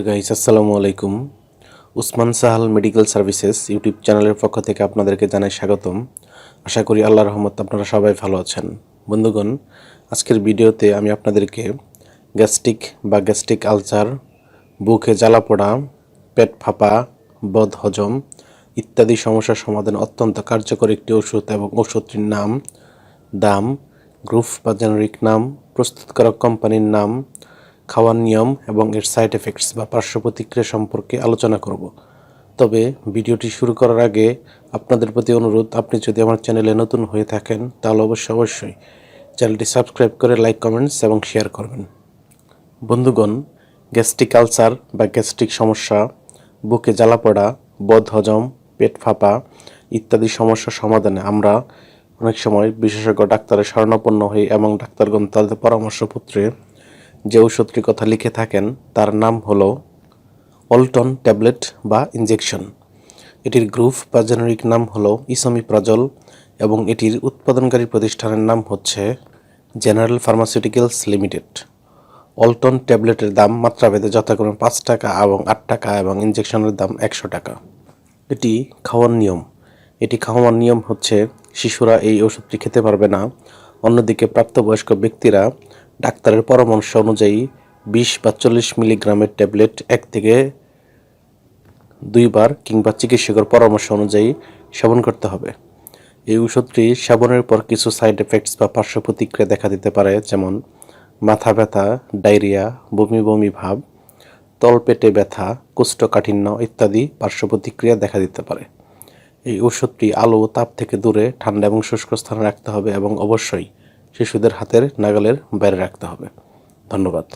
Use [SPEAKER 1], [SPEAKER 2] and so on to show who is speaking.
[SPEAKER 1] Guys আসসালামু আলাইকুম। Usman Sahal medical services YouTube চ্যানেলের পক্ষ থেকে আপনাদেরকে জানাই স্বাগতম। আশা করি আল্লাহর রহমতে আপনারা সবাই ভালো আছেন। বন্ধুগণ, আজকের ভিডিওতে আমি আপনাদেরকে গ্যাস্ট্রিক আলসার, বুকে জ্বালাপোড়া, পেট ফাঁপা, বদহজম ইত্যাদি সমস্যার সমাধানে অত্যন্ত কার্যকর একটি ওষুধ এবং ওষুধটির নাম, দাম, গ্রুপ বা জেনারিক নাম, প্রস্তুতকারক কোম্পানির নাম, খাওয়ার নিয়ম এবং এর সাইড এফেক্টস বা পার্শ্ব প্রতিক্রিয়া সম্পর্কে আলোচনা করব। তবে ভিডিওটি শুরু করার আগে আপনাদের প্রতি অনুরোধ, আপনি যদি আমার চ্যানেলে নতুন হয়ে থাকেন তাহলে অবশ্যই চ্যানেলটি সাবস্ক্রাইব করে লাইক, কমেন্টস এবং শেয়ার করবেন। বন্ধুগণ, গ্যাস্ট্রিক আলসার বা গ্যাস্ট্রিক সমস্যা, বুকে জ্বালাপোড়া, বদহজম, পেট ফাঁপা ইত্যাদি সমস্যার সমাধানে আমরা অনেক সময় বিশেষজ্ঞ ডাক্তারের শরণাপন্ন হই এবং ডাক্তারগণ তাদের পরামর্শপত্রে যে ওষুধটির কথা লিখে থাকেন তার নাম হলো অল্টন ট্যাবলেট বা ইনজেকশন। এটির গ্রুপ বা জেনারিক নাম হলো ইসোমিপ্রাজল এবং এটির উৎপাদনকারী প্রতিষ্ঠানের নাম হচ্ছে জেনারেল ফার্মাসিউটিক্যালস লিমিটেড। অল্টন ট্যাবলেটের দাম মাত্রাভেদে যথাক্রমে 5 টাকা এবং 8 টাকা এবং ইনজেকশনের দাম 100 টাকা। এটি খাওয়ার নিয়ম হচ্ছে শিশুরা এই ওষুধটি খেতে পারবে না। অন্যদিকে প্রাপ্তবয়স্ক ব্যক্তিরা ডাক্তারের পরামর্শ অনুযায়ী 20 বা 40 মিলিগ্রামের ট্যাবলেট 1 থেকে 2 বার কিংবা চিকিৎসকের পরামর্শ অনুযায়ী সেবন করতে হবে। এই ওষুধটি সেবনের পর কিছু সাইড এফেক্টস বা পার্শ্ব প্রতিক্রিয়া দেখা দিতে পারে, যেমন মাথা ব্যথা, ডায়রিয়া, বমি ভাব, তলপেটে ব্যথা, কোষ্ঠকাঠিন্য ইত্যাদি পার্শ্ব প্রতিক্রিয়া দেখা দিতে পারে। এই ওষুধটি আলো ও তাপ থেকে দূরে, ঠান্ডা এবং শুষ্ক স্থানে রাখতে হবে এবং অবশ্যই শিশুদের হাতের নাগালের বাইরে রাখতে হবে। ধন্যবাদ।